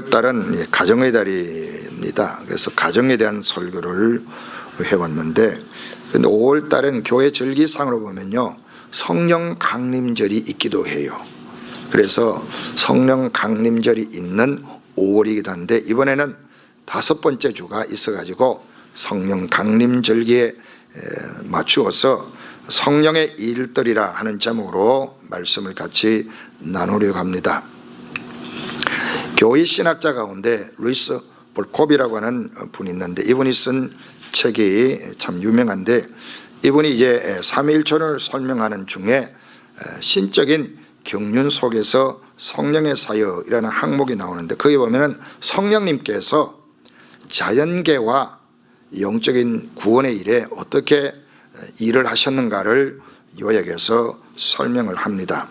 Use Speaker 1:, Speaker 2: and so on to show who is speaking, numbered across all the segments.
Speaker 1: 5월 달은 가정의 달입니다. 그래서 가정에 대한 설교를 해왔는데, 근데 5월 달은 교회 절기상으로 보면요, 성령 강림절이 있기도 해요. 그래서 성령 강림절이 있는 5월이기도 한데, 이번에는 5번째 주가 있어가지고 성령 강림절기에 맞추어서 성령의 일들이라 하는 제목으로 말씀을 같이 나누려고 합니다. 교회 신학자 가운데 루이스 볼콥이라고 하는 분이 있는데, 이분이 쓴 책이 참 유명한데, 이분이 이제 삼위일체론을 설명하는 중에 신적인 경륜 속에서 성령의 사역이라는 항목이 나오는데, 거기 보면은 성령님께서 자연계와 영적인 구원의 일에 어떻게 일을 하셨는가를 요약해서 설명을 합니다.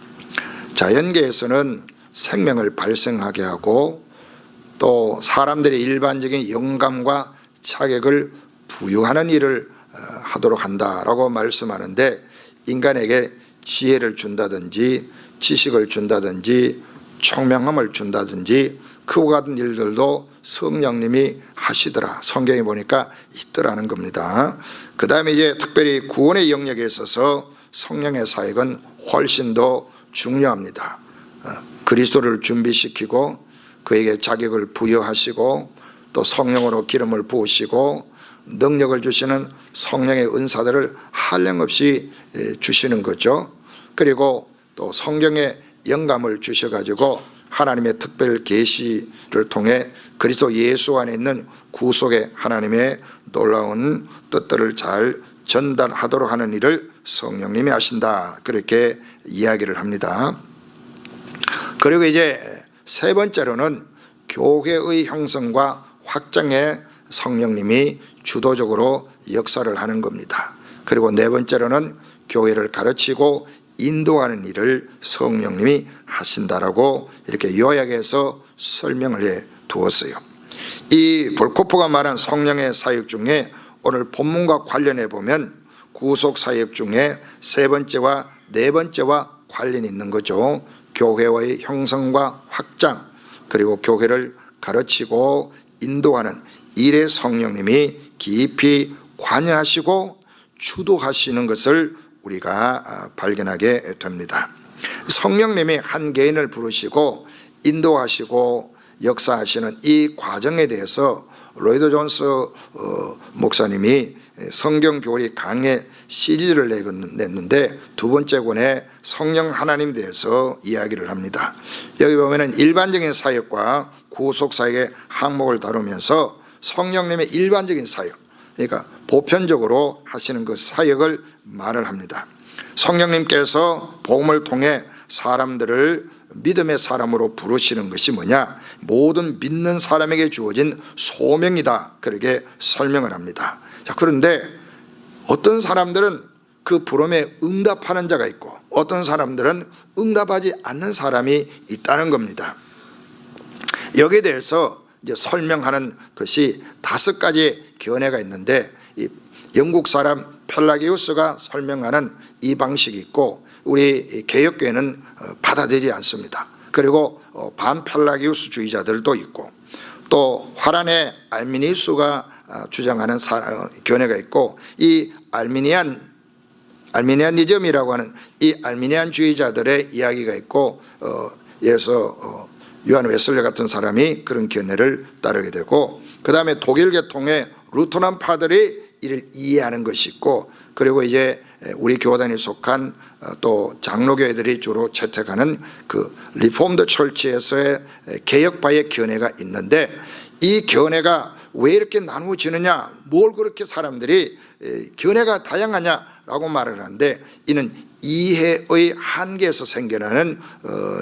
Speaker 1: 자연계에서는 생명을 발생하게 하고 또 사람들의 일반적인 영감과 자격을 부여하는 일을 하도록 한다라고 말씀하는데, 인간에게 지혜를 준다든지 지식을 준다든지 총명함을 준다든지 그와 같은 일들도 성령님이 하시더라, 성경에 보니까 있더라는 겁니다. 그 다음에 이제 특별히 구원의 영역에 있어서 성령의 사역은 훨씬 더 중요합니다. 그리스도를 준비시키고 그에게 자격을 부여하시고 또 성령으로 기름을 부으시고 능력을 주시는 성령의 은사들을 한량없이 주시는 거죠. 그리고 또 성령의 영감을 주셔가지고 하나님의 특별 계시를 통해 그리스도 예수 안에 있는 구속의 하나님의 놀라운 뜻들을 잘 전달하도록 하는 일을 성령님이 하신다, 그렇게 이야기를 합니다. 그리고 이제 세 번째로는 교회의 형성과 확장에 성령님이 주도적으로 역사를 하는 겁니다. 그리고 네 번째로는 교회를 가르치고 인도하는 일을 성령님이 하신다라고 이렇게 요약해서 설명을 해 두었어요. 이 볼코프가 말한 성령의 사역 중에 오늘 본문과 관련해 보면 구속 사역 중에 세 번째와 네 번째와 관련이 있는 거죠. 교회의 형성과 확장, 그리고 교회를 가르치고 인도하는 일에 성령님이 깊이 관여하시고 주도하시는 것을 우리가 발견하게 됩니다. 성령님이 한 개인을 부르시고 인도하시고 역사하시는 이 과정에 대해서 로이드 존스 목사님이 성경교리 강해 시리즈를 냈는데, 두 번째 권에 성령 하나님에 대해서 이야기를 합니다. 여기 보면은 일반적인 사역과 구속 사역의 항목을 다루면서 성령님의 일반적인 사역, 그러니까 보편적으로 하시는 그 사역을 말을 합니다. 성령님께서 복음을 통해 사람들을 믿음의 사람으로 부르시는 것이 뭐냐? 모든 믿는 사람에게 주어진 소명이다, 그렇게 설명을 합니다. 자, 그런데 어떤 사람들은 그 부름에 응답하는 자가 있고 어떤 사람들은 응답하지 않는 사람이 있다는 겁니다. 여기에 대해서 이제 설명하는 것이 5가지 견해가 있는데, 이 영국 사람 펠라기우스가 설명하는 이 방식이 있고 우리 개혁교회는 받아들이지 않습니다. 그리고 반펠라기우스 주의자들도 있고 또 화란의 알미니우스가 주장하는 견해가 있고, 이 알미니안니즘이라고 하는 이 알미니안 주의자들의 이야기가 있고, 예를 들어서 요한 웨슬리 같은 사람이 그런 견해를 따르게 되고, 그 다음에 독일 계통의 루터란 파들이 이를 이해하는 것이 있고, 그리고 이제 우리 교단에 속한 또 장로교회들이 주로 채택하는 그 리폼드 철치에서의 개혁파의 견해가 있는데, 이 견해가 왜 이렇게 나누어지느냐, 뭘 그렇게 사람들이 견해가 다양하냐라고 말을 하는데, 이는 이해의 한계에서 생겨나는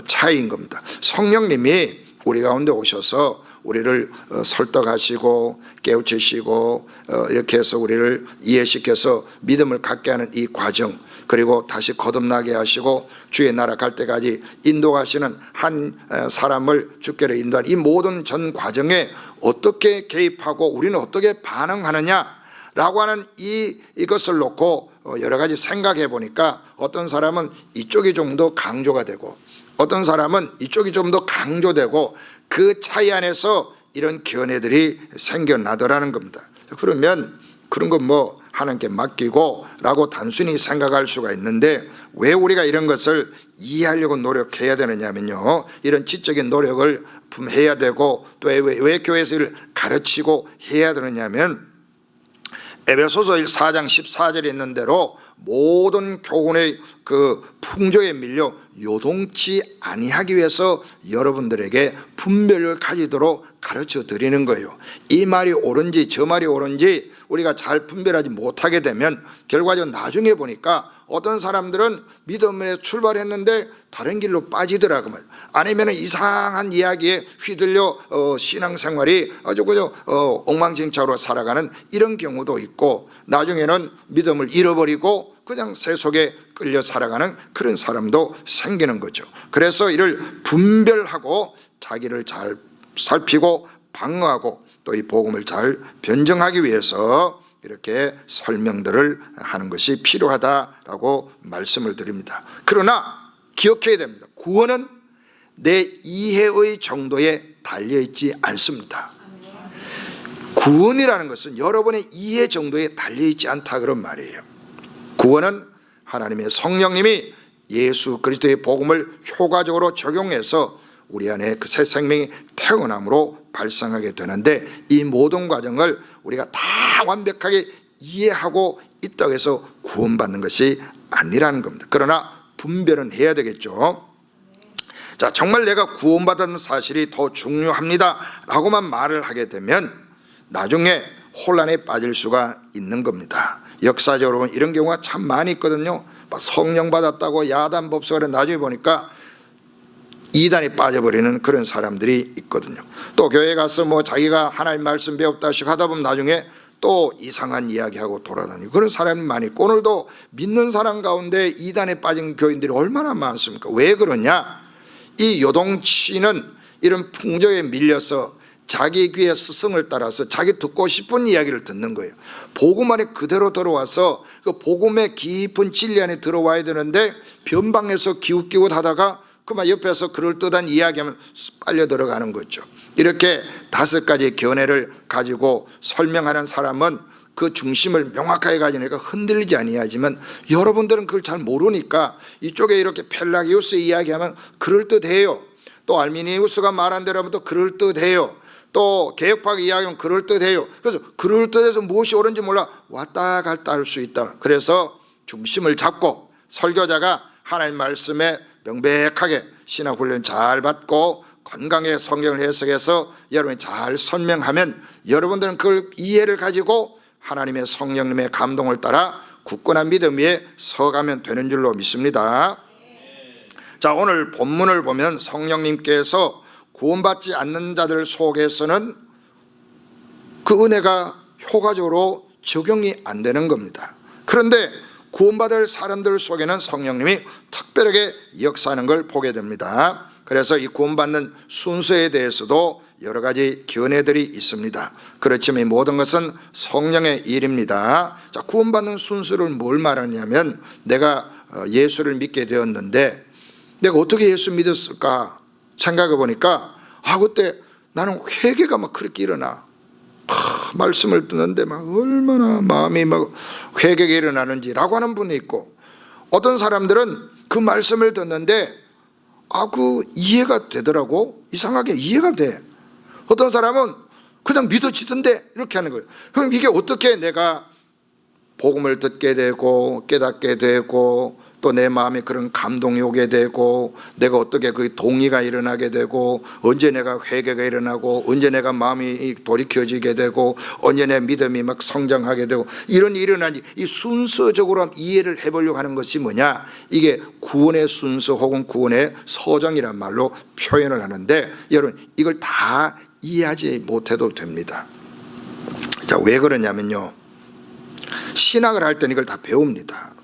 Speaker 1: 차이인 겁니다. 성령님이 우리 가운데 오셔서 우리를 설득하시고 깨우치시고 이렇게 해서 우리를 이해시켜서 믿음을 갖게 하는 이 과정, 그리고 다시 거듭나게 하시고 주의 나라 갈 때까지 인도하시는 한 사람을 주께로 인도하는 이 모든 전 과정에 어떻게 개입하고 우리는 어떻게 반응하느냐라고 하는 이것을 놓고 여러 가지 생각해 보니까, 어떤 사람은 이쪽이 좀 더 강조가 되고 어떤 사람은 이쪽이 좀 더 강조되고, 그 차이 안에서 이런 견해들이 생겨나더라는 겁니다. 그러면 그런 건 뭐 하나님께 맡기고 라고 단순히 생각할 수가 있는데, 왜 우리가 이런 것을 이해하려고 노력해야 되느냐면요, 이런 지적인 노력을 해야 되고 또 왜 교회에서 이를 가르치고 해야 되느냐면, 에베소서 4장 14절에 있는 대로 모든 교훈의 그 풍조에 밀려 요동치 아니하기 위해서 여러분들에게 분별을 가지도록 가르쳐 드리는 거예요. 이 말이 옳은지 저 말이 옳은지 우리가 잘 분별하지 못하게 되면 결과적으로 나중에 보니까 어떤 사람들은 믿음에 출발했는데 다른 길로 빠지더라고요. 아니면 이상한 이야기에 휘둘려 신앙생활이 아주 그저 엉망진창으로 살아가는 이런 경우도 있고, 나중에는 믿음을 잃어버리고 그냥 세속에 끌려 살아가는 그런 사람도 생기는 거죠. 그래서 이를 분별하고 자기를 잘 살피고 방어하고 또 이 복음을 잘 변증하기 위해서 이렇게 설명들을 하는 것이 필요하다라고 말씀을 드립니다. 그러나 기억해야 됩니다. 구원은 내 이해의 정도에 달려있지 않습니다. 구원이라는 것은 여러분의 이해 정도에 달려있지 않다, 그런 말이에요. 구원은 하나님의 성령님이 예수 그리스도의 복음을 효과적으로 적용해서 우리 안에 그 새 생명이 태어남으로 발생하게 되는데, 이 모든 과정을 우리가 다 완벽하게 이해하고 있다고 해서 구원받는 것이 아니라는 겁니다. 그러나 분별은 해야 되겠죠. 자, 정말 내가 구원받은 사실이 더 중요합니다 라고만 말을 하게 되면 나중에 혼란에 빠질 수가 있는 겁니다. 역사적으로 이런 경우가 참 많이 있거든요. 성령 받았다고 야단 법석을 나중에 보니까 이단에 빠져버리는 그런 사람들이 있거든요. 또 교회 가서 뭐 자기가 하나님 말씀 배웠다씩 하다 보면 나중에 또 이상한 이야기하고 돌아다니고 그런 사람이 많이 있고, 오늘도 믿는 사람 가운데 이단에 빠진 교인들이 얼마나 많습니까? 왜 그러냐? 이 요동치는 이런 풍조에 밀려서 자기 귀의 스승을 따라서 자기 듣고 싶은 이야기를 듣는 거예요. 복음 안에 그대로 들어와서 그 복음의 깊은 진리 안에 들어와야 되는데 변방에서 기웃기웃 하다가 그만 옆에서 그럴듯한 이야기하면 빨려 들어가는 거죠. 이렇게 5가지 견해를 가지고 설명하는 사람은 그 중심을 명확하게 가지니까 흔들리지 아니하지만, 여러분들은 그걸 잘 모르니까 이쪽에 이렇게 펠라기우스 이야기하면 그럴듯해요. 또 알미니우스가 말한 대로 하면 또 그럴듯해요. 또 개혁파가 이야기하면 그럴듯해요. 그래서 그럴듯해서 무엇이 옳은지 몰라 왔다 갔다 할 수 있다. 그래서 중심을 잡고 설교자가 하나님 말씀에 명백하게 신학훈련 잘 받고 건강하게 성경을 해석해서 여러분이 잘 설명하면 여러분들은 그걸 이해를 가지고 하나님의 성령님의 감동을 따라 굳건한 믿음 위에 서가면 되는 줄로 믿습니다. 자, 오늘 본문을 보면 성령님께서 구원받지 않는 자들 속에서는 그 은혜가 효과적으로 적용이 안 되는 겁니다. 그런데 구원받을 사람들 속에는 성령님이 특별하게 역사하는 걸 보게 됩니다. 그래서 이 구원받는 순서에 대해서도 여러 가지 견해들이 있습니다. 그렇지만 이 모든 것은 성령의 일입니다. 자, 구원받는 순서를 뭘 말하냐면, 내가 예수를 믿게 되었는데 내가 어떻게 예수 믿었을까 생각해 보니까, 그때 나는 회개가 막 그렇게 일어나. 말씀을 듣는데 막 얼마나 마음이 막 회개가 일어나는지라고 하는 분이 있고, 어떤 사람들은 그 말씀을 듣는데 그 이해가 되더라고. 이상하게 이해가 돼. 어떤 사람은 그냥 믿어지던데 이렇게 하는 거예요. 그럼 이게 어떻게 내가 복음을 듣게 되고 깨닫게 되고 또 내 마음에 그런 감동이 오게 되고 내가 어떻게 그 동의가 일어나게 되고 언제 내가 회개가 일어나고 언제 내가 마음이 돌이켜지게 되고 언제 내 믿음이 막 성장하게 되고 이런 일이 일어나는지 이 순서적으로 이해를 해보려고 하는 것이 뭐냐, 이게 구원의 순서 혹은 구원의 서정이란 말로 표현을 하는데, 여러분 이걸 다 이해하지 못해도 됩니다. 자, 왜 그러냐면요, 신학을 할 때는 이걸 다 배웁니다.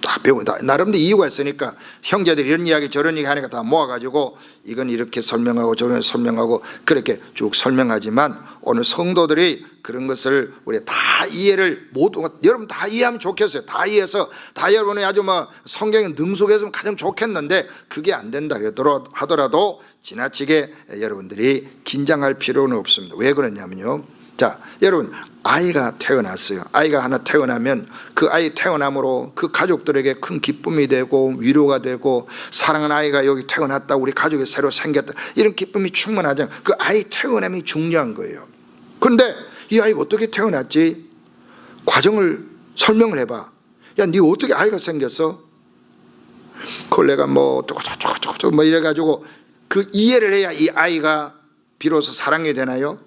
Speaker 1: 다 배운다. 나름대로 이유가 있으니까 형제들이 이런 이야기 저런 얘기 하니까 다 모아가지고 이건 이렇게 설명하고 저런 설명하고 그렇게 쭉 설명하지만 오늘 성도들이 그런 것을 우리 다 이해를 모두 여러분 다 이해하면 좋겠어요. 다 이해해서 다 여러분이 아주 뭐 성경에 능숙했으면 가장 좋겠는데 그게 안 된다 하더라도 지나치게 여러분들이 긴장할 필요는 없습니다. 왜 그러냐면요. 자, 여러분 아이가 태어났어요. 아이가 하나 태어나면 그 아이 태어남으로 그 가족들에게 큰 기쁨이 되고 위로가 되고 사랑하는 아이가 여기 태어났다, 우리 가족이 새로 생겼다, 이런 기쁨이 충만하잖아요. 그 아이 태어남이 중요한 거예요. 그런데 이 아이가 어떻게 태어났지? 과정을 설명을 해봐. 야, 네 어떻게 아이가 생겼어? 그걸 내가 뭐 어쩌고 뭐 이래가지고 그 이해를 해야 이 아이가 비로소 사랑이 되나요?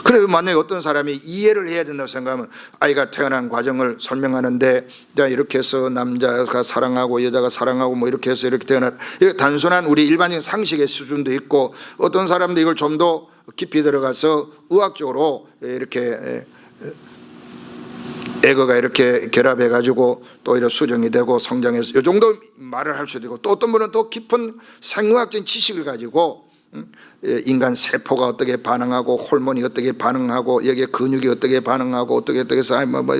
Speaker 1: 그래, 만약에 어떤 사람이 이해를 해야 된다고 생각하면 아이가 태어난 과정을 설명하는데 자, 이렇게 해서 남자가 사랑하고 여자가 사랑하고 뭐 이렇게 해서 이렇게 태어났, 이렇게 단순한 우리 일반적인 상식의 수준도 있고 어떤 사람도 이걸 좀 더 깊이 들어가서 의학적으로 이렇게 에거가 이렇게 결합해 가지고 또 이런 수정이 되고 성장해서 이 정도 말을 할 수도 있고, 또 어떤 분은 또 깊은 생물학적인 지식을 가지고 인간 세포가 어떻게 반응하고 호르몬이 어떻게 반응하고 여기에 근육이 어떻게 반응하고 어떻게 해서 뭐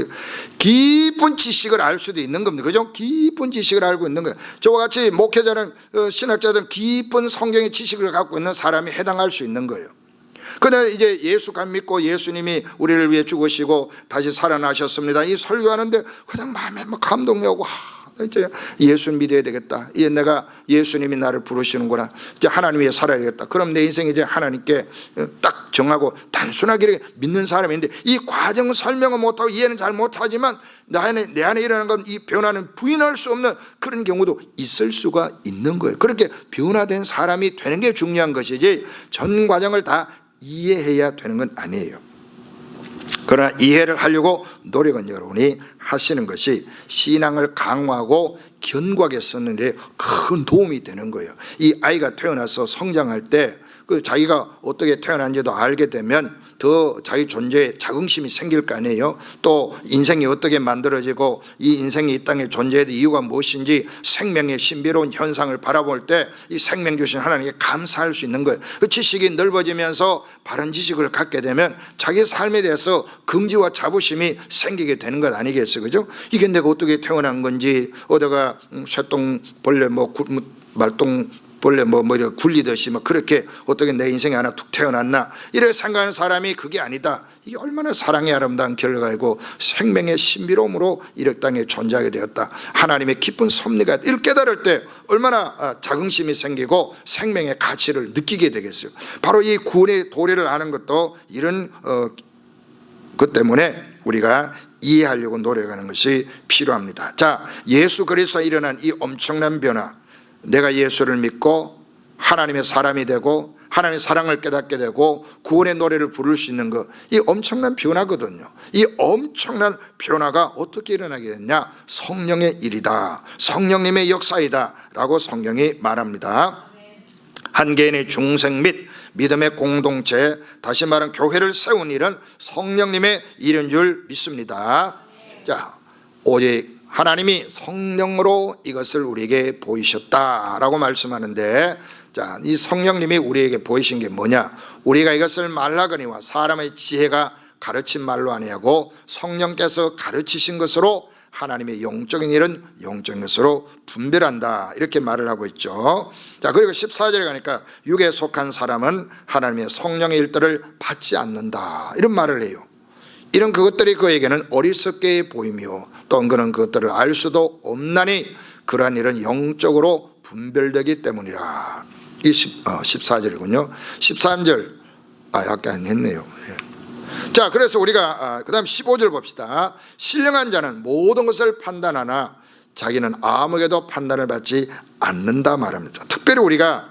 Speaker 1: 깊은 지식을 알 수도 있는 겁니다. 그죠? 깊은 지식을 알고 있는 거예요. 저와 같이 목회자는 신학자들은 깊은 성경의 지식을 갖고 있는 사람이 해당할 수 있는 거예요. 그런데 이제 예수가 믿고 예수님이 우리를 위해 죽으시고 다시 살아나셨습니다, 이 설교하는데 그냥 마음에 막 감동이 오고 이제 예수 믿어야 되겠다, 이제 내가 예수님이 나를 부르시는구나, 이제 하나님 위해 살아야 되겠다. 그럼 내 인생이 이제 하나님께 딱 정하고 단순하게 이렇게 믿는 사람인데 이 과정 설명은 못하고 이해는 잘 못하지만 내 안에 일어나는 건 이 변화는 부인할 수 없는 그런 경우도 있을 수가 있는 거예요. 그렇게 변화된 사람이 되는 게 중요한 것이지 전 과정을 다 이해해야 되는 건 아니에요. 그러나 이해를 하려고 노력은 여러분이 하시는 것이 신앙을 강화하고 견고하게 쓰는 데 큰 도움이 되는 거예요. 이 아이가 태어나서 성장할 때 그 자기가 어떻게 태어난지도 알게 되면 더 자기 존재에 자긍심이 생길 거 아니에요. 또 인생이 어떻게 만들어지고 이 인생이 이 땅에 존재의 이유가 무엇인지 생명의 신비로운 현상을 바라볼 때 이 생명 주신 하나님께 감사할 수 있는 거예요. 그 지식이 넓어지면서 바른 지식을 갖게 되면 자기 삶에 대해서 긍지와 자부심이 생기게 되는 것 아니겠어요? 그죠? 이게 내가 어떻게 태어난 건지, 어디가 쇠똥벌레 말똥 원래 뭐 이렇게 굴리듯이 뭐 그렇게 어떻게 내 인생에 하나 툭 태어났나 이렇게 생각하는 사람이 그게 아니다. 이게 얼마나 사랑의 아름다운 결과이고 생명의 신비로움으로 이 땅에 존재하게 되었다, 하나님의 깊은 섭리가 이를 깨달을 때 얼마나 자긍심이 생기고 생명의 가치를 느끼게 되겠어요. 바로 이 구원의 도리를 아는 것도 이런 것 때문에 우리가 이해하려고 노력하는 것이 필요합니다. 자, 예수 그리스도에 일어난 이 엄청난 변화, 내가 예수를 믿고 하나님의 사람이 되고 하나님의 사랑을 깨닫게 되고 구원의 노래를 부를 수 있는 것, 이 엄청난 변화거든요. 이 엄청난 변화가 어떻게 일어나게 됐냐? 성령의 일이다, 성령님의 역사이다 라고 성경이 말합니다. 한 개인의 중생 및 믿음의 공동체, 다시 말하면 교회를 세운 일은 성령님의 일인 줄 믿습니다. 자, 오직 하나님이 성령으로 이것을 우리에게 보이셨다라고 말씀하는데, 자, 이 성령님이 우리에게 보이신 게 뭐냐? 우리가 이것을 말라거니와 사람의 지혜가 가르친 말로 아니하고 성령께서 가르치신 것으로 하나님의 영적인 일은 영적인 것으로 분별한다, 이렇게 말을 하고 있죠. 자, 그리고 14절에 가니까 육에 속한 사람은 하나님의 성령의 일들을 받지 않는다, 이런 말을 해요. 이런 그것들이 그에게는 어리석게 보이며 또 그는 그것들을 알 수도 없나니 그러한 일은 영적으로 분별되기 때문이라. 이 14절이군요. 13절 약간 했네요. 자, 그래서 우리가 그 다음 15절 봅시다. 신령한 자는 모든 것을 판단하나 자기는 아무에게도 판단을 받지 않는다 말합니다. 특별히 우리가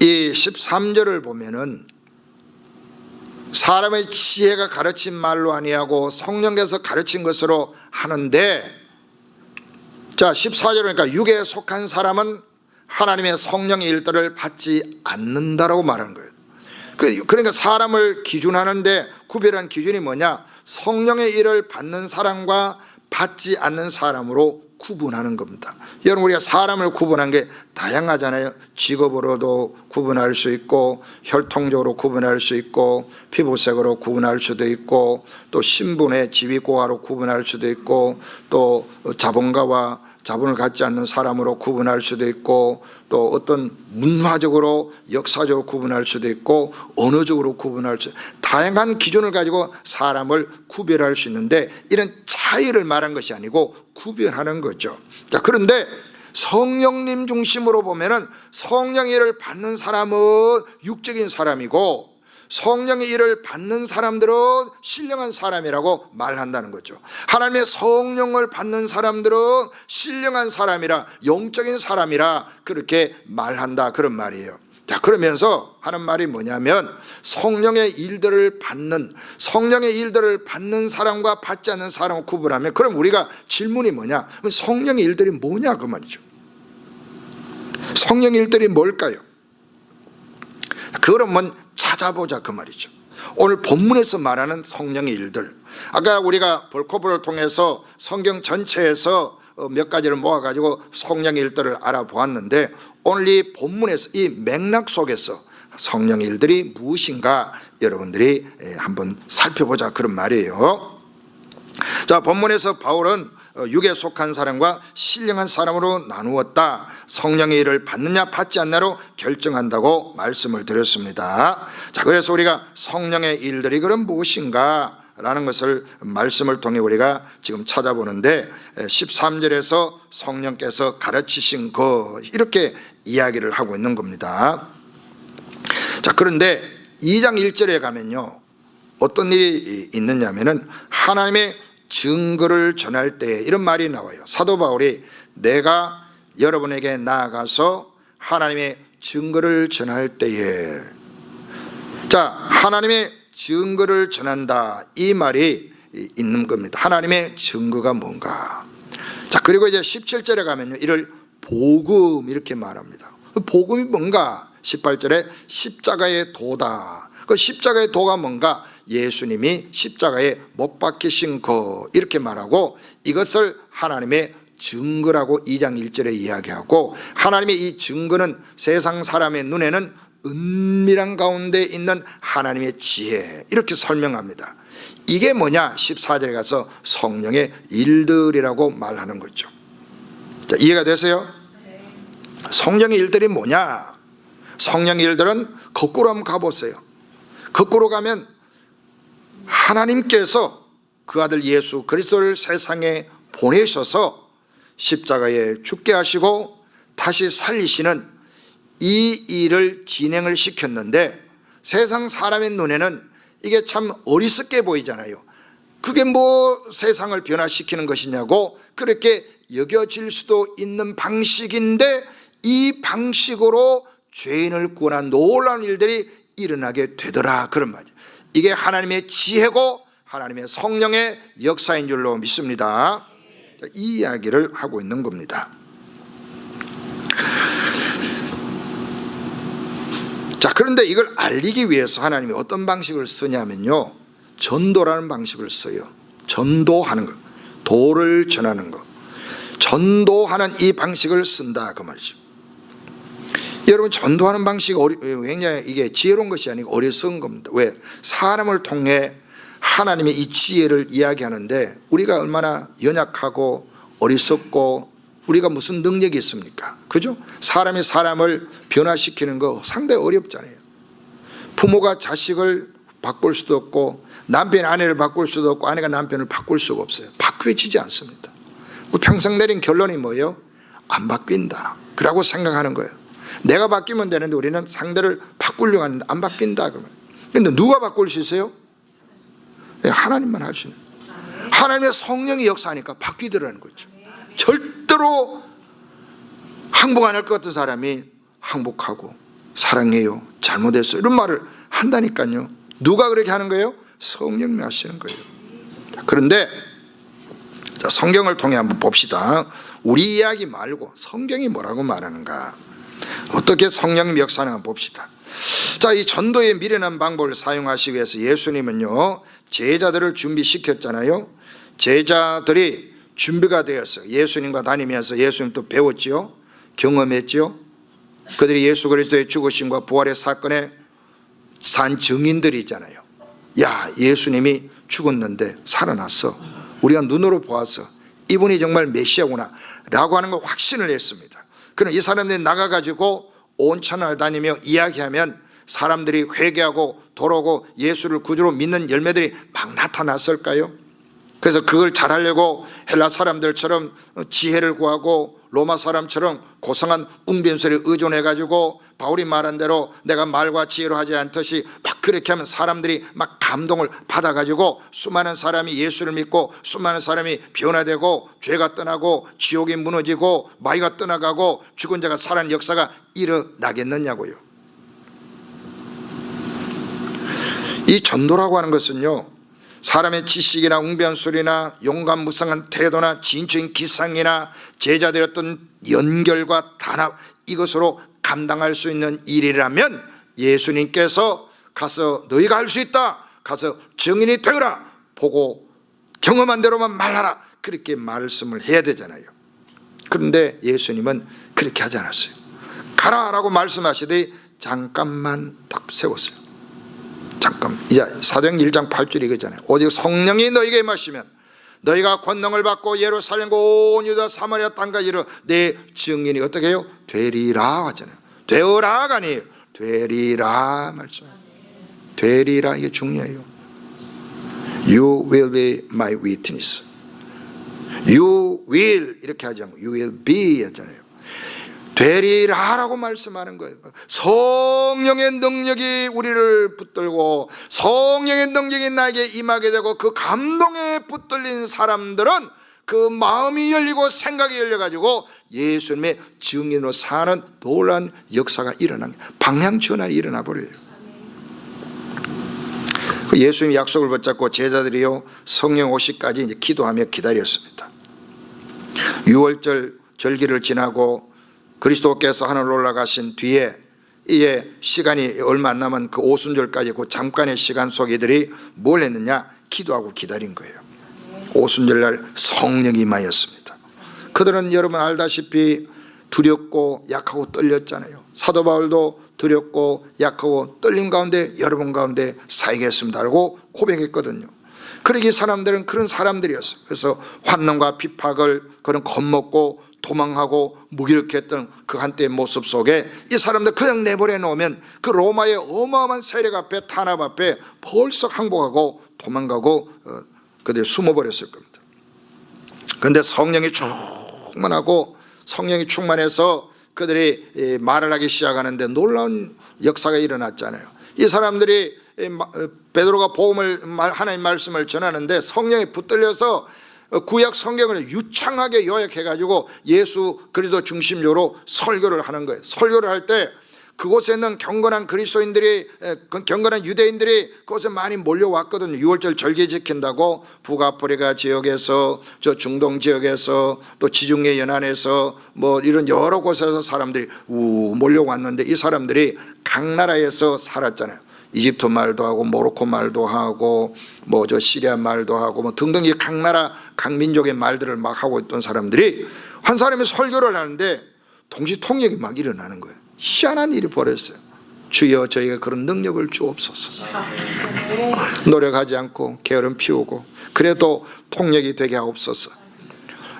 Speaker 1: 이 13절을 보면은 사람의 지혜가 가르친 말로 아니하고 성령께서 가르친 것으로 하는데, 자 14절 그러니까 육에 속한 사람은 하나님의 성령의 일들을 받지 않는다라고 말하는 거예요. 그러니까 사람을 기준하는데 구별한 기준이 뭐냐? 성령의 일을 받는 사람과 받지 않는 사람으로 구분하는 겁니다. 여러분, 우리가 사람을 구분한 게 다양하잖아요. 직업으로도 구분할 수 있고, 혈통적으로 구분할 수 있고, 피부색으로 구분할 수도 있고, 또 신분의 지위고하로 구분할 수도 있고, 또 자본가와 자본을 갖지 않는 사람으로 구분할 수도 있고, 또 어떤 문화적으로 역사적으로 구분할 수도 있고, 언어적으로 구분할 수, 다양한 기준을 가지고 사람을 구별할 수 있는데, 이런 차이를 말한 것이 아니고 구별하는 거죠. 자, 그런데 성령님 중심으로 보면은 성령의 일을 받는 사람은 육적인 사람이고, 성령의 일을 받는 사람들은 신령한 사람이라고 말한다는 거죠. 하나님의 성령을 받는 사람들은 신령한 사람이라, 영적인 사람이라 그렇게 말한다, 그런 말이에요. 자, 그러면서 하는 말이 뭐냐면, 성령의 일들을 받는 사람과 받지 않는 사람을 구분하면, 그럼 우리가 질문이 뭐냐? 성령의 일들이 뭐냐, 그 말이죠. 성령의 일들이 뭘까요? 그러면 찾아보자, 그 말이죠. 오늘 본문에서 말하는 성령의 일들, 아까 우리가 볼코브를 통해서 성경 전체에서 몇 가지를 모아가지고 성령의 일들을 알아보았는데, 오늘 이 본문에서 이 맥락 속에서 성령의 일들이 무엇인가 여러분들이 한번 살펴보자, 그런 말이에요. 자, 본문에서 바울은 육에 속한 사람과 신령한 사람으로 나누었다. 성령의 일을 받느냐 받지 않느냐로 결정한다고 말씀을 드렸습니다. 자, 그래서 우리가 성령의 일들이 그럼 무엇인가 라는 것을 말씀을 통해 우리가 지금 찾아보는데, 13절에서 성령께서 가르치신 것, 이렇게 이야기를 하고 있는 겁니다. 자, 그런데 2장 1절에 가면요, 어떤 일이 있느냐면은 하나님의 증거를 전할 때 이런 말이 나와요. 사도 바울이 내가 여러분에게 나아가서 하나님의 증거를 전할 때에, 자, 하나님의 증거를 전한다, 이 말이 있는 겁니다. 하나님의 증거가 뭔가. 자, 그리고 이제 17절에 가면요, 이를 복음, 이렇게 말합니다. 복음이 뭔가? 18절에 십자가의 도다. 그 십자가의 도가 뭔가? 예수님이 십자가에 못 박히신 거, 이렇게 말하고, 이것을 하나님의 증거라고 2장 1절에 이야기하고, 하나님의 이 증거는 세상 사람의 눈에는 은밀한 가운데 있는 하나님의 지혜, 이렇게 설명합니다. 이게 뭐냐? 14절에 가서 성령의 일들이라고 말하는 거죠. 자, 이해가 되세요? 성령의 일들이 뭐냐? 성령의 일들은 거꾸로 한번 가보세요. 거꾸로 가면 하나님께서 그 아들 예수 그리스도를 세상에 보내셔서 십자가에 죽게 하시고 다시 살리시는 이 일을 진행을 시켰는데, 세상 사람의 눈에는 이게 참 어리석게 보이잖아요. 그게 뭐 세상을 변화시키는 것이냐고 그렇게 여겨질 수도 있는 방식인데, 이 방식으로 죄인을 구원한 놀라운 일들이 일어나게 되더라, 그런 말이에요. 이게 하나님의 지혜고 하나님의 성령의 역사인 줄로 믿습니다. 이 이야기를 하고 있는 겁니다. 자, 그런데 이걸 알리기 위해서 하나님이 어떤 방식을 쓰냐면요, 전도라는 방식을 써요. 전도하는 것, 도를 전하는 것, 전도하는 이 방식을 쓴다, 그 말이죠. 여러분, 전도하는 방식이 굉장히 이게 지혜로운 것이 아니고 어리석은 겁니다. 왜? 사람을 통해 하나님의 이 지혜를 이야기하는데 우리가 얼마나 연약하고 어리석고 우리가 무슨 능력이 있습니까? 그죠? 사람이 사람을 변화시키는 거 상당히 어렵잖아요. 부모가 자식을 바꿀 수도 없고, 남편이 아내를 바꿀 수도 없고, 아내가 남편을 바꿀 수가 없어요. 바뀌어지지 않습니다. 평생 내린 결론이 뭐예요? 안 바뀐다, 그러고 생각하는 거예요. 내가 바뀌면 되는데 우리는 상대를 바꾸려고 하는데 안 바뀐다, 그러면. 그런데 누가 바꿀 수 있어요? 하나님만 할 수 있는. 하나님의 성령이 역사하니까 바뀌더라는 거죠. 절대로 항복 안 할 것 같은 사람이 항복하고 사랑해요, 잘못했어요, 이런 말을 한다니까요. 누가 그렇게 하는 거예요? 성령이 하시는 거예요. 그런데 성경을 통해 한번 봅시다. 우리 이야기 말고 성경이 뭐라고 말하는가, 어떻게 성령님 역사하는가 봅시다. 자, 이 전도의 미련한 방법을 사용하시기 위해서 예수님은요, 제자들을 준비시켰잖아요. 제자들이 준비가 되었어요. 예수님과 다니면서 예수님도 배웠지요. 경험했지요. 그들이 예수 그리스도의 죽으심과 부활의 사건에 산 증인들이 있잖아요. 야, 예수님이 죽었는데 살아났어. 우리가 눈으로 보았어. 이분이 정말 메시아구나 라고 하는 걸 확신을 했습니다. 그럼 이 사람들이 나가가지고 온 천하를 다니며 이야기하면 사람들이 회개하고 돌아오고 예수를 구주로 믿는 열매들이 막 나타났을까요? 그래서 그걸 잘하려고 헬라 사람들처럼 지혜를 구하고 로마 사람처럼 고상한 웅변소리에 의존해가지고 바울이 말한 대로 내가 말과 지혜로 하지 않듯이 막 그렇게 하면 사람들이 막 감동을 받아가지고 수많은 사람이 예수를 믿고 수많은 사람이 변화되고 죄가 떠나고 지옥이 무너지고 마귀가 떠나가고 죽은 자가 살아난 역사가 일어나겠느냐고요. 이 전도라고 하는 것은요, 사람의 지식이나 웅변술이나 용감 무쌍한 태도나 지인적인 기상이나 제자들의 어떤 연결과 단합, 이것으로 감당할 수 있는 일이라면 예수님께서 가서 너희가 할 수 있다, 가서 증인이 되어라, 보고 경험한 대로만 말하라, 그렇게 말씀을 해야 되잖아요. 그런데 예수님은 그렇게 하지 않았어요. 가라라고 말씀하시더니 잠깐만 딱 세웠어요. 잠깐, 이제 사도행전 1장 8절 이거잖아요. 오직 성령이 너희에게 임하시면 너희가 권능을 받고 예루살렘과 온 유다 사마리아 땅까지 이르러 내 증인이 어떻게 해요? 되리라 하잖아요. 되어라가 아니에요. 되리라 말씀. 되리라, 이게 중요해요. You will be my witness. You will 이렇게 하지 않고 You will be 하잖아요. 되리라라고 말씀하는 거예요. 성령의 능력이 우리를 붙들고 성령의 능력이 나에게 임하게 되고 그 감동에 붙들린 사람들은 그 마음이 열리고 생각이 열려가지고 예수님의 증인으로 사는 놀라운 역사가 일어난 거예요. 방향 전환이 일어나 버려요. 예수님이 약속을 붙잡고 제자들이요 성령 오시기까지 이제 기도하며 기다렸습니다. 6월절 절기를 지나고 그리스도께서 하늘로 올라가신 뒤에 이제 시간이 얼마 안 남은 그 오순절까지 그 잠깐의 시간 속에 이들이 뭘 했느냐? 기도하고 기다린 거예요. 오순절날 성령이 임하였습니다. 그들은 여러분 알다시피 두렵고 약하고 떨렸잖아요. 사도 바울도 두렵고 약하고 떨림 가운데 여러분 가운데 사역했습니다라고 고백했거든요. 그러기 사람들은 그런 사람들이었어요. 그래서 환난과 핍박을 그런 겁먹고 도망하고 무기력했던 그 한때의 모습 속에 이 사람들 그냥 내버려 놓으면 그 로마의 어마어마한 세력 앞에 탄압 앞에 벌써 항복하고 도망가고 그들이 숨어버렸을 겁니다. 그런데 성령이 충만하고 성령이 충만해서 그들이 말을 하기 시작하는데 놀라운 역사가 일어났잖아요. 이 사람들이 베드로가 복음을 하나님 말씀을 전하는데 성령이 붙들려서 구약 성경을 유창하게 요약해가지고 예수 그리스도 중심적으로 설교를 하는 거예요. 설교를 할 때 그곳에 있는 경건한 그리스도인들이, 경건한 유대인들이 그곳에 많이 몰려왔거든요. 6월절 절기 지킨다고 북아프리카 지역에서 저 중동 지역에서 또 지중해 연안에서 뭐 이런 여러 곳에서 사람들이 몰려왔는데 이 사람들이 각 나라에서 살았잖아요. 이집트 말도 하고 모로코 말도 하고 뭐 저 시리아 말도 하고 뭐 등등 각 나라 각 민족의 말들을 막 하고 있던 사람들이 한 사람이 설교를 하는데 동시 통역이 막 일어나는 거예요. 희한한 일이 벌어졌어요. 주여 저희가 그런 능력을 주옵소서. 노력하지 않고 게으름 피우고 그래도 통역이 되게 하옵소서.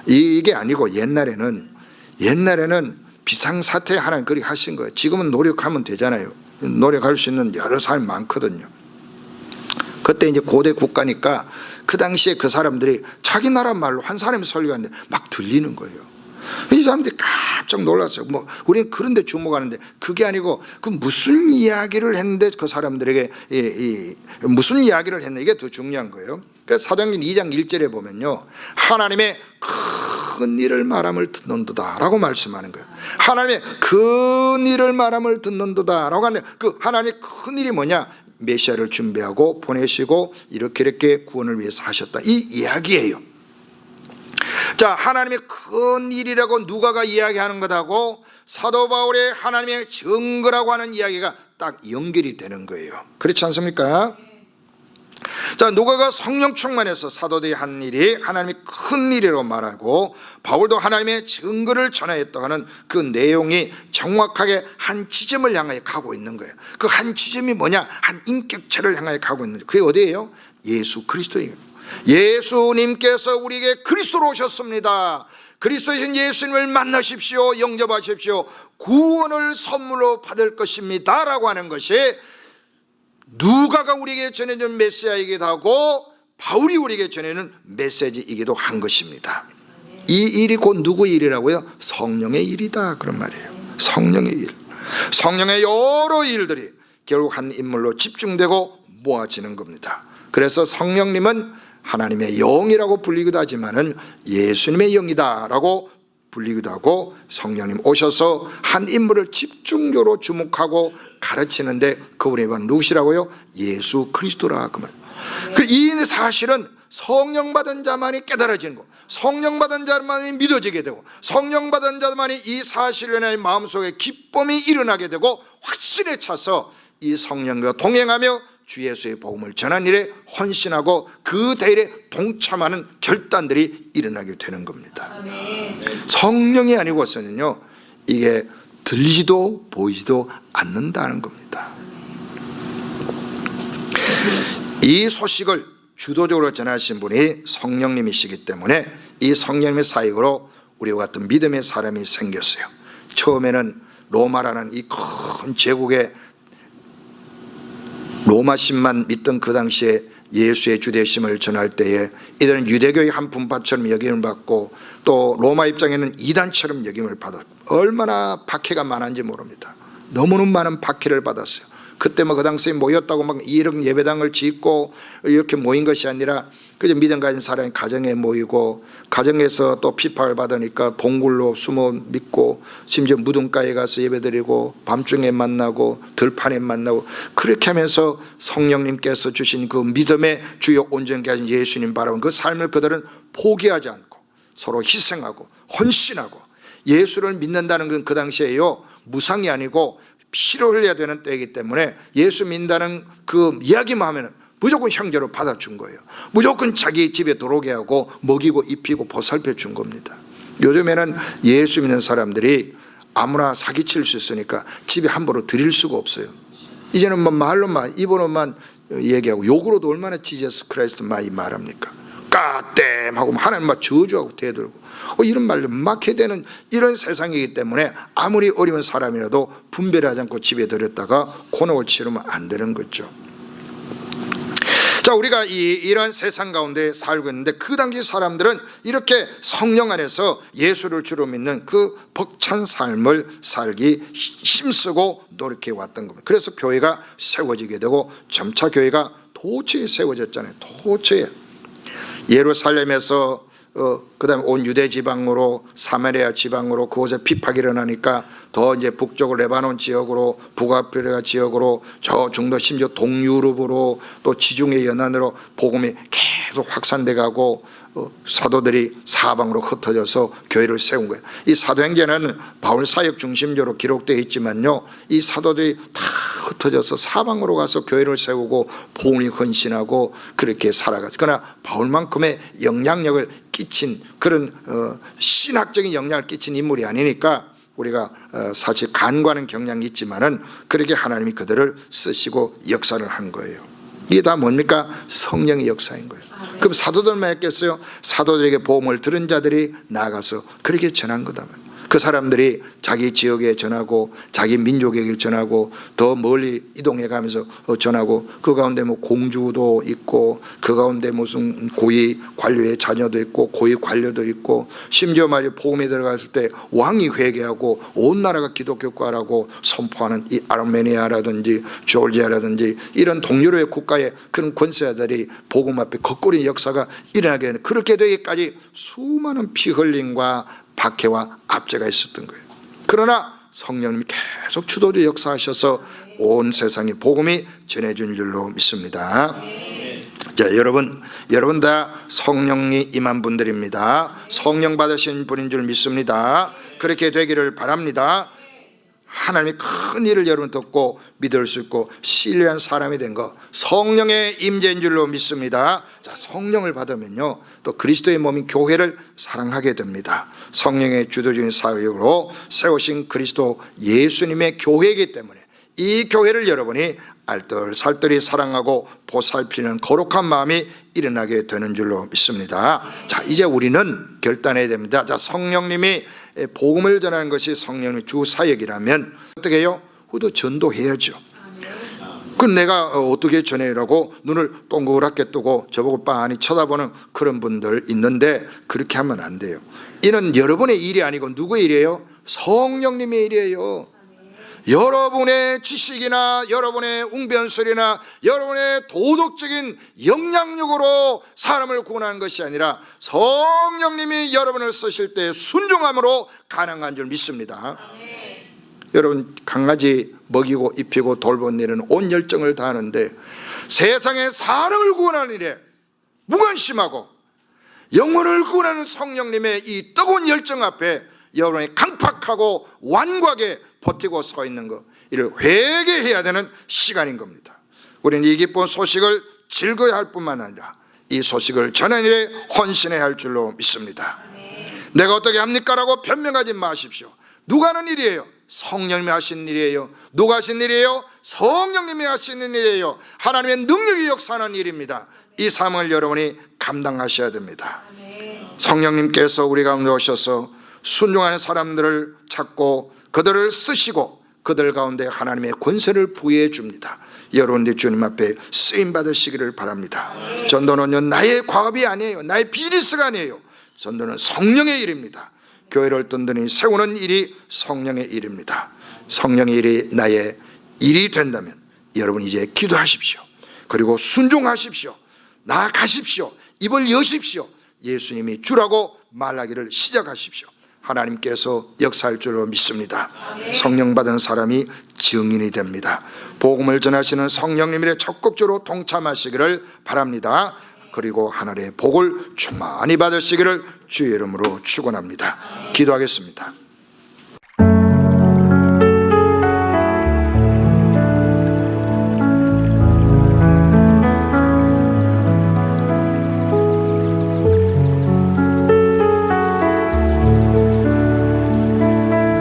Speaker 1: 이게 아니고 옛날에는 비상사태에 하나님 그렇게 하신 거예요. 지금은 노력하면 되잖아요. 노력할 수 있는 여러 사람이 많거든요. 그때 이제 고대 국가니까 그 당시에 그 사람들이 자기 나라 말로 한 사람이 설교하는데 막 들리는 거예요. 이 사람들이 깜짝 놀랐어요. 뭐 우리는 그런 데 주목하는데 그게 아니고 그 무슨 이야기를 했는데 그 사람들에게 무슨 이야기를 했는데 이게 더 중요한 거예요. 그래서 사도행전 2장 1절에 보면요 하나님의 큰 일을 말함을 듣는도다 라고 말씀하는 거예요. 하나님의 큰 일을 말함을 듣는도다 라고 하는데 그 하나님의 큰 일이 뭐냐? 메시아를 준비하고 보내시고 이렇게 구원을 위해서 하셨다, 이 이야기예요. 자, 하나님의 큰 일이라고 누가가 이야기하는 것하고 사도 바울의 하나님의 증거라고 하는 이야기가 딱 연결이 되는 거예요. 그렇지 않습니까? 자, 누가가 성령 충만해서 사도들이 한 일이 하나님의 큰 일이라고 말하고, 바울도 하나님의 증거를 전하였다고 하는 그 내용이 정확하게 한 지점을 향하여 가고 있는 거예요. 그 한 지점이 뭐냐? 한 인격체를 향하여 가고 있는 거예요. 그게 어디예요? 예수 그리스도예요. 예수님께서 우리에게 그리스도로 오셨습니다. 그리스도이신 예수님을 만나십시오. 영접하십시오. 구원을 선물로 받을 것입니다 라고 하는 것이 누가가 우리에게 전해준 메시아이기도 하고, 바울이 우리에게 전해는 메시지이기도 한 것입니다. 이 일이 곧 누구의 일이라고요? 성령의 일이다, 그런 말이에요. 성령의 일. 성령의 여러 일들이 결국 한 인물로 집중되고 모아지는 겁니다. 그래서 성령님은 하나님의 영이라고 불리기도 하지만은 예수님의 영이다라고 불리기도 하고, 성령님 오셔서 한 인물을 집중적으로 주목하고 가르치는데 그분이 바로 누구시라고요? 예수 그리스도라, 그 말. 이 사실은 성령 받은 자만이 깨달아지는 거, 성령 받은 자만이 믿어지게 되고, 성령 받은 자만이 이 사실에 대한 마음속에 기쁨이 일어나게 되고 확신에 차서 이 성령과 동행하며 주 예수의 복음을 전한 일에 헌신하고 그 대일에 동참하는 결단들이 일어나게 되는 겁니다. 성령이 아니고서는요, 이게 들리지도 보이지도 않는다는 겁니다. 이 소식을 주도적으로 전하신 분이 성령님이시기 때문에 이 성령님의 사역으로 우리와 같은 믿음의 사람이 생겼어요. 처음에는 로마라는 이 큰 제국의 로마신만 믿던 그 당시에 예수의 주되심을 전할 때에 이들은 유대교의 한 분파처럼 여김을 받고, 또 로마 입장에는 이단처럼 여김을 받았고, 얼마나 박해가 많은지 모릅니다. 너무너무 많은 박해를 받았어요. 그때 그 당시에 모였다고 막 이런 예배당을 짓고 이렇게 모인 것이 아니라 그저 믿음 가진 사람이 가정에 모이고, 가정에서 또 피박을 받으니까 동굴로 숨어 믿고, 심지어 무덤가에 가서 예배드리고, 밤중에 만나고, 들판에 만나고, 그렇게 하면서 성령님께서 주신 그 믿음의 주요 온전케 하신 예수님 바라본 그 삶을 그들은 포기하지 않고 서로 희생하고 헌신하고, 예수를 믿는다는 건 그 당시에요, 무상이 아니고 피를 흘려야 되는 때이기 때문에 예수 믿는다는 그 이야기만 하면 무조건 형제로 받아준 거예요. 무조건 자기 집에 들어오게 하고 먹이고 입히고 보살펴 준 겁니다. 요즘에는 예수 믿는 사람들이 아무나 사기칠 수 있으니까 집에 함부로 드릴 수가 없어요. 이제는 뭐 말로만, 입으로만 얘기하고, 욕으로도 얼마나 지저스 크라이스트 많이 말합니까? 까땜 하고 하나님 막 저주하고 대들고 이런 말을 막 해대는 이런 세상이기 때문에 아무리 어려운 사람이라도 분별하지 않고 집에 들였다가 곤혹을 치르면 안 되는 거죠. 자, 우리가 이런 세상 가운데 살고 있는데 그 당시 사람들은 이렇게 성령 안에서 예수를 주로 믿는 그 벅찬 삶을 살기 힘쓰고 노력해 왔던 겁니다. 그래서 교회가 세워지게 되고 점차 교회가 도처에 세워졌잖아요. 도처에. 예루살렘에서 그다음에 온 유대 지방으로, 사마리아 지방으로, 그곳에 핍박이 일어나니까 더 이제 북쪽으로 레바논 지역으로, 북아프리카 지역으로, 저 중도 심지어 동유럽으로, 또 지중해 연안으로 복음이 계속 확산돼 가고 사도들이 사방으로 흩어져서 교회를 세운 거예요. 이 사도행전에는 바울 사역 중심적으로 기록되어 있지만요, 이 사도들이 다 흩어져서 사방으로 가서 교회를 세우고 복음이 헌신하고 그렇게 살아갔어요. 그러나 바울만큼의 영향력을 끼친 그런 신학적인 영향을 끼친 인물이 아니니까 우리가 사실 간과하는 경향이 있지만은 그렇게 하나님이 그들을 쓰시고 역사를 한 거예요. 이게 다 뭡니까? 성령의 역사인 거예요. 그럼 사도들만 했겠어요? 사도들에게 복음을 들은 자들이 나가서 그렇게 전한 거다면, 그 사람들이 자기 지역에 전하고 자기 민족에게 전하고 더 멀리 이동해 가면서 전하고, 그 가운데 뭐 공주도 있고, 그 가운데 무슨 고위 관료의 자녀도 있고, 고위 관료도 있고, 심지어 말이 복음에 들어갔을 때 왕이 회개하고 온 나라가 기독교과라고 선포하는 이 아르메니아라든지 조지아라든지 이런 동유럽의 국가의 그런 권세자들이 복음 앞에 거꾸린 역사가 일어나게 되는, 그렇게 되기까지 수많은 피 흘림과 박해와 압제가 있었던 거예요. 그러나 성령님이 계속 주도적 역사하셔서 온 세상에 복음이 전해진 줄로 믿습니다. 자, 여러분 다 성령이 임한 분들입니다. 성령 받으신 분인 줄 믿습니다. 그렇게 되기를 바랍니다. 하나님의 큰 일을 여러분 듣고 믿을 수 있고 신뢰한 사람이 된 것, 성령의 임재인 줄로 믿습니다. 자, 성령을 받으면요 또 그리스도의 몸인 교회를 사랑하게 됩니다. 성령의 주도적인 사역으로 세우신 그리스도 예수님의 교회이기 때문에 이 교회를 여러분이 알뜰살뜰히 사랑하고 보살피는 거룩한 마음이 일어나게 되는 줄로 믿습니다. 자, 이제 우리는 결단해야 됩니다. 자, 성령님이 복음을 전하는 것이 성령의 주 사역이라면 어떻게 해요? 우리도 전도해야죠. 그럼 내가 어떻게 전해라고 눈을 동그랗게 뜨고 저보고 빤히 쳐다보는 그런 분들 있는데 그렇게 하면 안 돼요. 이는 여러분의 일이 아니고 누구의 일이에요? 성령님의 일이에요. 여러분의 지식이나 여러분의 웅변술이나 여러분의 도덕적인 영향력으로 사람을 구원하는 것이 아니라 성령님이 여러분을 쓰실 때 순종함으로 가능한 줄 믿습니다. 여러분, 강아지 먹이고 입히고 돌보는 일은 온 열정을 다하는데 세상에 사람을 구원하는 일에 무관심하고 영혼을 구원하는 성령님의 이 뜨거운 열정 앞에 여러분이 강팍하고 완고하게 버티고 서 있는 것, 이를 회개해야 되는 시간인 겁니다. 우리는 이 기쁜 소식을 즐거워야 할 뿐만 아니라 이 소식을 전하는 일에 헌신해야 할 줄로 믿습니다. 내가 어떻게 합니까? 라고 변명하지 마십시오. 누가 하는 일이에요? 성령님이 하시는 일이에요. 누가 하시는 일이에요? 성령님이 하시는 일이에요. 하나님의 능력이 역사하는 일입니다. 이 삶을 여러분이 감당하셔야 됩니다. 성령님께서 우리 가운데 오셔서 순종하는 사람들을 찾고 그들을 쓰시고 그들 가운데 하나님의 권세를 부여해 줍니다. 여러분들 주님 앞에 쓰임 받으시기를 바랍니다. 전도는요 나의 과업이 아니에요. 나의 비즈니스가 아니에요. 전도는 성령의 일입니다. 교회를 든든히 세우는 일이 성령의 일입니다. 성령의 일이 나의 일이 된다면 여러분 이제 기도하십시오. 그리고 순종하십시오. 나아가십시오. 입을 여십시오. 예수님이 주라고 말하기를 시작하십시오. 하나님께서 역사할 줄로 믿습니다. 성령 받은 사람이 증인이 됩니다. 복음을 전하시는 성령님의 적극적으로 동참하시기를 바랍니다. 그리고 하늘의 복을 충만히 받으시기를 주의 이름으로 축원합니다. 기도하겠습니다.